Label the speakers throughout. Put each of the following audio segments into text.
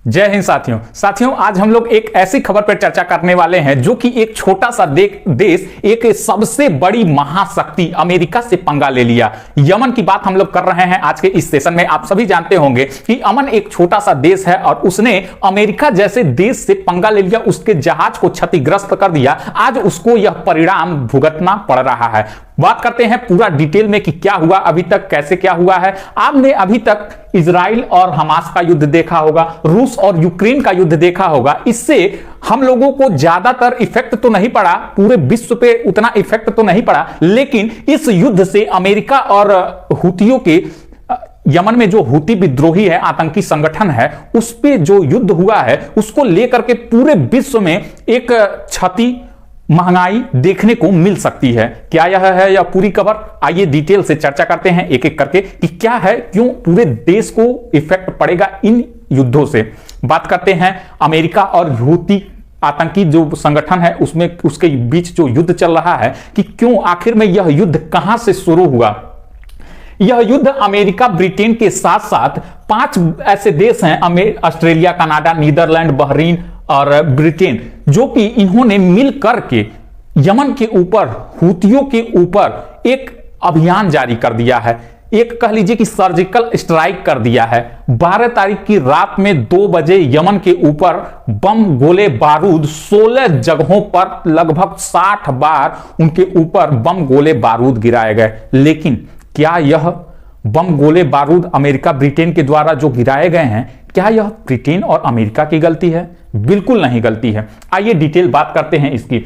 Speaker 1: जय हिंद साथियों आज हम लोग एक ऐसी खबर पर चर्चा करने वाले हैं जो कि एक छोटा सा देश एक सबसे बड़ी महाशक्ति अमेरिका से पंगा ले लिया। यमन की बात हम लोग कर रहे हैं आज के इस सेशन में। आप सभी जानते होंगे कि अमन एक छोटा सा देश है और उसने अमेरिका जैसे देश से पंगा ले लिया, उसके जहाज को क्षतिग्रस्त कर दिया। आज उसको यह परिणाम भुगतना पड़ रहा है। बात करते हैं पूरा डिटेल में कि क्या हुआ अभी तक, कैसे क्या हुआ है। आपने अभी तक इजराइल और हमास का युद्ध देखा होगा, रूस और यूक्रेन का युद्ध देखा होगा। इससे हम लोगों को ज्यादातर इफेक्ट तो नहीं पड़ा, पूरे विश्व पे उतना इफेक्ट तो नहीं पड़ा, लेकिन इस युद्ध से अमेरिका और हुतियों के यमन में जो हुती विद्रोही है, आतंकी संगठन है, उस पे जो युद्ध हुआ है उसको लेकर के पूरे विश्व में एक क्षति, महंगाई देखने को मिल सकती है। क्या यह है या पूरी खबर, आइए डिटेल से चर्चा करते हैं एक एक करके कि क्या है, क्यों पूरे देश को इफेक्ट पड़ेगा इन युद्धों से। बात करते हैं अमेरिका और हुती आतंकी जो संगठन है उसमें, उसके बीच जो युद्ध चल रहा है कि क्यों, आखिर में यह युद्ध कहां से शुरू हुआ। यह युद्ध अमेरिका, ब्रिटेन के साथ साथ 5 ऐसे देश हैं, ऑस्ट्रेलिया, कनाडा, नीदरलैंड, बहरीन और ब्रिटेन, जो कि इन्होंने मिल करके यमन के ऊपर, हुतियों के ऊपर एक अभियान जारी कर दिया है। एक कह लीजिए कि सर्जिकल स्ट्राइक कर दिया है। 12 तारीख की रात में 2 बजे यमन के ऊपर बम, गोले, बारूद 16 जगहों पर लगभग 60 बार उनके ऊपर बम, गोले, बारूद गिराए गए। लेकिन क्या यह बम, गोले, बारूद अमेरिका, ब्रिटेन के द्वारा जो गिराए गए हैं, क्या यह ब्रिटेन और अमेरिका की गलती है? बिल्कुल नहीं गलती है। आइए डिटेल बात करते हैं इसकी।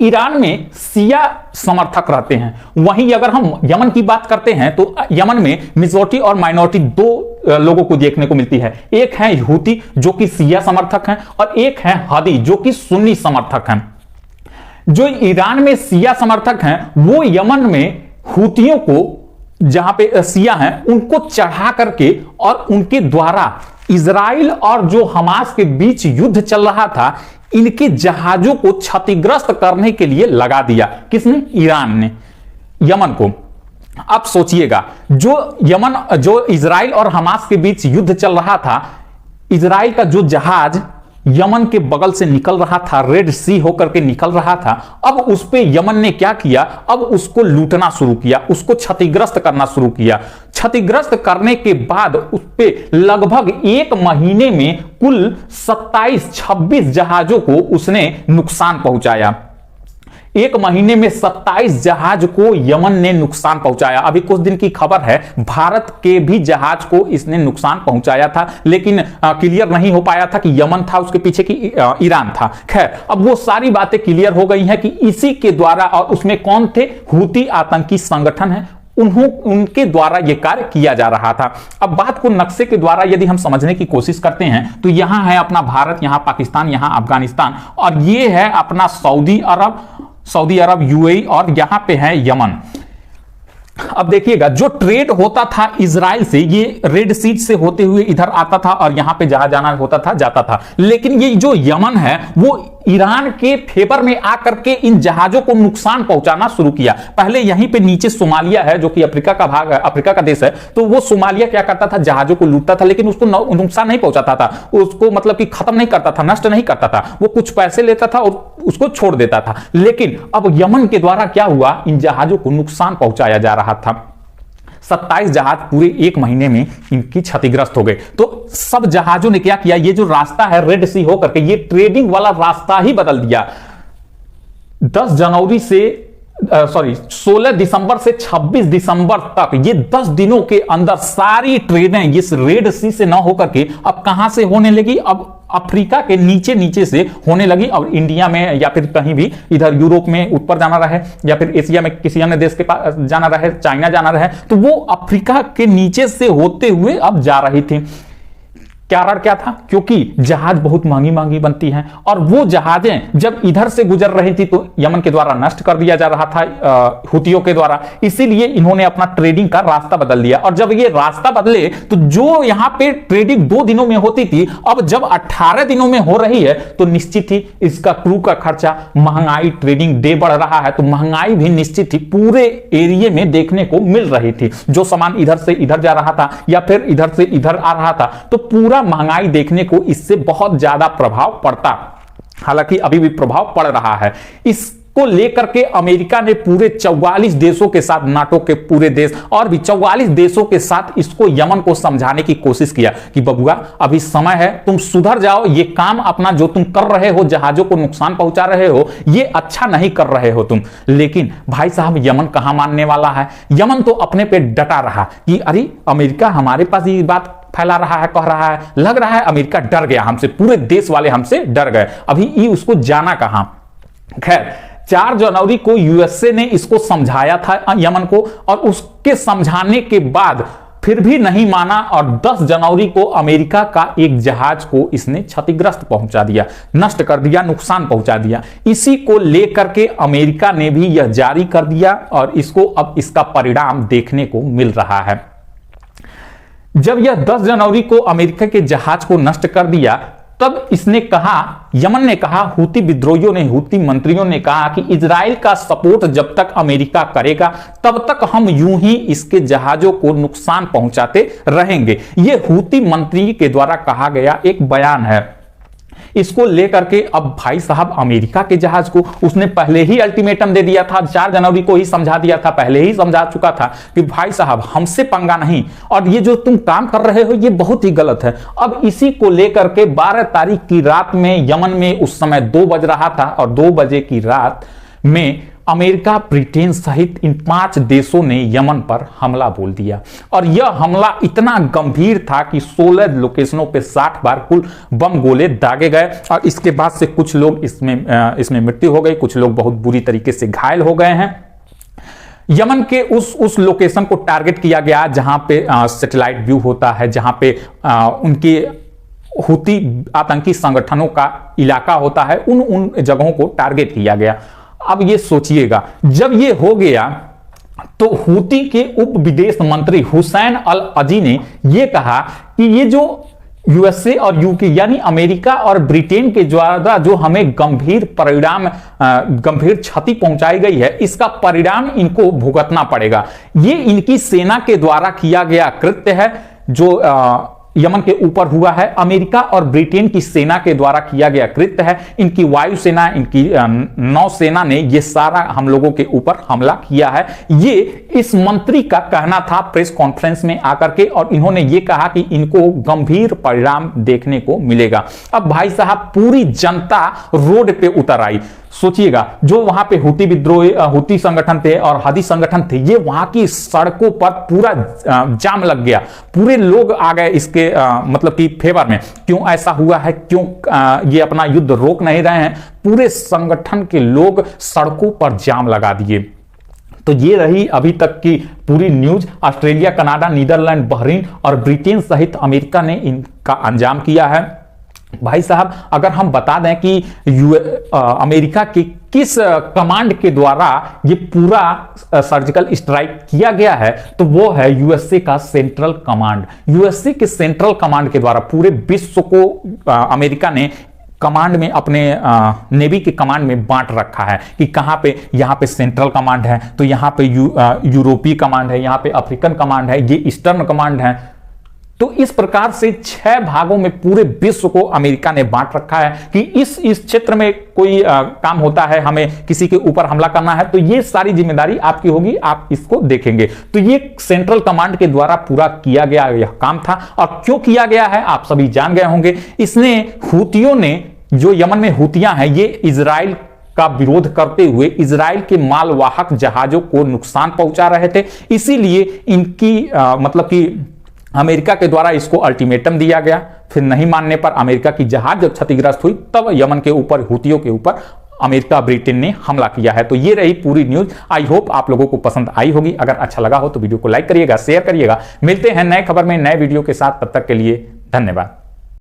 Speaker 1: ईरान में शिया समर्थक रहते हैं, वहीं अगर हम यमन की बात करते हैं तो यमन में मेजॉरिटी और माइनॉरिटी 2 लोगों को देखने को मिलती है। एक है हुती जो कि शिया समर्थक हैं और एक है हदी जो कि सुन्नी समर्थक हैं। जो ईरान में शिया समर्थक हैं वो यमन में हुतियों को, जहां पे शिया हैं, उनको चढ़ा करके और उनके द्वारा इजराइल और जो हमास के बीच युद्ध चल रहा था, इनके जहाजों को क्षतिग्रस्त करने के लिए लगा दिया। किसने? ईरान ने यमन को। अब सोचिएगा, जो इजराइल और हमास के बीच युद्ध चल रहा था, इजराइल का जो जहाज यमन के बगल से निकल रहा था, रेड सी होकर के निकल रहा था, अब उस पे यमन ने क्या किया, अब उसको लूटना शुरू किया, उसको क्षतिग्रस्त करना शुरू किया। क्षतिग्रस्त करने के बाद उस पे लगभग 1 महीने में कुल 27-26 जहाजों को उसने नुकसान पहुंचाया। 1 महीने में 27 जहाज को यमन ने नुकसान पहुंचाया। अभी कुछ दिन की खबर है, भारत के भी जहाज को इसने नुकसान पहुंचाया था, लेकिन क्लियर नहीं हो पाया था कि यमन था, उसके पीछे की ईरान था। खैर, अब वो सारी बातें क्लियर हो गई हैं कि इसी के द्वारा, और उसमें कौन थे? हुती आतंकी संगठन है, उनके द्वारा यह कार्य किया जा रहा था। अब बात को नक्शे के द्वारा यदि हम समझने की कोशिश करते हैं तो यहां है अपना भारत, यहां पाकिस्तान, यहां अफगानिस्तान, और ये है अपना सऊदी अरब, यूएई, और यहां पे है यमन। अब देखिएगा, जो ट्रेड होता था इजराइल से, ये रेड सी से होते हुए इधर आता था और यहां पे जहां जाना होता था जाता था। लेकिन ये जो यमन है वो ईरान के फेवर में आकर के इन जहाजों को नुकसान पहुंचाना शुरू किया। पहले यहीं पे नीचे सोमालिया है जो कि अफ्रीका का भाग है, अफ्रीका का देश है, तो वो सोमालिया क्या करता था, जहाजों को लूटता था, लेकिन उसको नुकसान नहीं पहुंचाता था, उसको मतलब कि खत्म नहीं करता था, नष्ट नहीं करता था। वो कुछ पैसे लेता था और उसको छोड़ देता था। लेकिन अब यमन के द्वारा क्या हुआ, इन जहाजों को नुकसान पहुंचाया जा रहा था। 27 जहाज पूरे 1 महीने में इनकी क्षतिग्रस्त हो गए। तो सब जहाजों ने क्या किया, ये जो रास्ता है रेड सी होकर के, ये ट्रेडिंग वाला रास्ता ही बदल दिया। 16 दिसंबर से 26 दिसंबर तक, ये 10 दिनों के अंदर सारी ट्रेडें इस रेड सी से ना होकर के अब कहां से होने लगी, अब अफ्रीका के नीचे से होने लगी। और इंडिया में या फिर कहीं भी इधर यूरोप में ऊपर जाना रहे, या फिर एशिया में किसी अन्य देश के पास जाना रहे, चाइना जाना रहे, तो वो अफ्रीका के नीचे से होते हुए अब जा रही थी। कारण क्या था? क्योंकि जहाज बहुत महंगी महंगी बनती हैं, और वो जहाजें जब इधर से गुजर रही थी तो यमन के द्वारा नष्ट कर दिया जा रहा था हुतियों के द्वारा। इसीलिए इन्होंने अपना ट्रेडिंग का रास्ता बदल दिया। और जब ये रास्ता बदले तो जो यहां पे ट्रेडिंग 2 दिनों में होती थी, अब जब 18 दिनों में हो रही है तो निश्चित ही इसका क्रू का खर्चा, महंगाई, ट्रेडिंग डे बढ़ रहा है तो महंगाई भी निश्चित ही पूरे एरिया में देखने को मिल रही थी। जो सामान इधर से इधर जा रहा था या फिर इधर से इधर आ रहा था, तो पूरा पूरा महंगाई देखने को इससे बहुत ज्यादा प्रभाव पड़ता, हालांकि अभी भी प्रभाव पड़ रहा है। इसको लेकर के अमेरिका ने पूरे 44 देशों के साथ, नाटो के पूरे देश और भी 44 देशों के साथ इसको यमन को समझाने की कोशिश किया कि बबुआ अभी समय है, तुम सुधर जाओ, ये काम अपना जो तुम कर रहे हो, जहाजों को नुकसान पहुंचा रहे हो, ये अच्छा नहीं कर रहे हो तुम। लेकिन भाई साहब यमन कहां मानने वाला है। यमन तो अपने पे डटा रहा कि अरे अमेरिका हमारे पास ये बात फैला रहा है, कह रहा है, लग रहा है अमेरिका डर गया हमसे, पूरे देश वाले हमसे डर गए। अभी ये उसको जाना कहां। खैर 4 जनवरी को यूएसए ने इसको समझाया था यमन को, और उसके समझाने के बाद फिर भी नहीं माना, और 10 जनवरी को अमेरिका का एक जहाज को इसने क्षतिग्रस्त पहुंचा दिया, नष्ट कर दिया, नुकसान पहुंचा दिया। इसी को लेकर के अमेरिका ने भी यह जारी कर दिया, और इसको अब इसका परिणाम देखने को मिल रहा है। जब यह 10 जनवरी को अमेरिका के जहाज को नष्ट कर दिया, तब इसने कहा, यमन ने कहा, हूती विद्रोहियों ने, हूती मंत्रियों ने कहा कि इजराइल का सपोर्ट जब तक अमेरिका करेगा तब तक हम यूं ही इसके जहाजों को नुकसान पहुंचाते रहेंगे। यह हूती मंत्री के द्वारा कहा गया एक बयान है। इसको लेकर के अब भाई साहब अमेरिका के जहाज को उसने पहले ही अल्टीमेटम दे दिया था, 4 जनवरी को ही समझा दिया था, पहले ही समझा चुका था कि भाई साहब हमसे पंगा नहीं, और ये जो तुम काम कर रहे हो ये बहुत ही गलत है। अब इसी को लेकर के 12 तारीख की रात में यमन में उस समय 2 बज रहा था, और 2 बजे की रात में अमेरिका, ब्रिटेन सहित इन 5 देशों ने यमन पर हमला बोल दिया। और यह हमला इतना गंभीर था कि 16 लोकेशनों पे 60 बार कुल बम गोले दागे गए, और इसके बाद से कुछ लोग इसमें मृत्यु हो गई, कुछ लोग बहुत बुरी तरीके से घायल हो गए हैं। यमन के उस लोकेशन को टारगेट किया गया जहां पे सैटेलाइट व्यू होता है, जहां पे उनके हूती आतंकी संगठनों का इलाका होता है, उन जगहों को टारगेट किया गया। अब ये सोचिएगा, जब ये हो गया तो हूती के उप विदेश मंत्री हुसैन अल अजी ने यह कहा कि ये जो यूएसए और यूके यानी अमेरिका और ब्रिटेन के द्वारा जो हमें गंभीर क्षति पहुंचाई गई है, इसका परिणाम इनको भुगतना पड़ेगा। ये इनकी सेना के द्वारा किया गया कृत्य है जो यमन के ऊपर हुआ है। अमेरिका और ब्रिटेन की सेना के द्वारा किया गया कृत्य है। इनकी वायुसेना, इनकी नौसेना ने ये सारा हम लोगों के ऊपर हमला किया है। ये इस मंत्री का कहना था प्रेस कॉन्फ्रेंस में आकर के, और इन्होंने ये कहा कि इनको गंभीर परिणाम देखने को मिलेगा। अब भाई साहब पूरी जनता रोड पे उतर आई। सोचिएगा, जो वहां पे हूती विद्रोही, हूती संगठन थे और हदी संगठन थे, ये वहां की सड़कों पर पूरा जाम लग गया, पूरे लोग आ गए इसके मतलब कि फेवर में। क्यों ऐसा हुआ है, क्यों ये अपना युद्ध रोक नहीं रहे हैं? पूरे संगठन के लोग सड़कों पर जाम लगा दिए। तो ये रही अभी तक की पूरी news. Australia, Canada, Netherland, Bahrain और ब्रिटेन सहित अमेरिका ने इनका अंजाम किया है। भाई साहब अगर हम बता दें कि अमेरिका के किस कमांड के द्वारा ये पूरा सर्जिकल स्ट्राइक किया गया है, तो वो है यूएसए का सेंट्रल कमांड। यूएसए के सेंट्रल कमांड के द्वारा पूरे विश्व को अमेरिका ने कमांड में, अपने नेवी के कमांड में बांट रखा है कि कहां पे, यहां पे सेंट्रल कमांड है, तो यहां पे यूरोपीय कमांड है, यहां पे अफ्रीकन कमांड है, ये ईस्टर्न कमांड है। तो इस प्रकार से 6 भागों में पूरे विश्व को अमेरिका ने बांट रखा है कि इस क्षेत्र में कोई काम होता है, हमें किसी के ऊपर हमला करना है, तो ये सारी जिम्मेदारी आपकी होगी, आप इसको देखेंगे। तो ये सेंट्रल कमांड के द्वारा पूरा किया गया यह काम था। और क्यों किया गया है आप सभी जान गए होंगे। इसने हूतियों ने, जो यमन में हूतियां हैं, ये इजराइल का विरोध करते हुए इजराइल के मालवाहक जहाजों को नुकसान पहुंचा रहे थे। इसीलिए इनकी मतलब कि अमेरिका के द्वारा इसको अल्टीमेटम दिया गया। फिर नहीं मानने पर अमेरिका की जहाज जब क्षतिग्रस्त हुई, तब यमन के ऊपर, हूतियों के ऊपर अमेरिका, ब्रिटेन ने हमला किया है। तो ये रही पूरी न्यूज। आई होप आप लोगों को पसंद आई होगी। अगर अच्छा लगा हो तो वीडियो को लाइक करिएगा, शेयर करिएगा। मिलते हैं नए खबर में, नए वीडियो के साथ। तब तक के लिए धन्यवाद।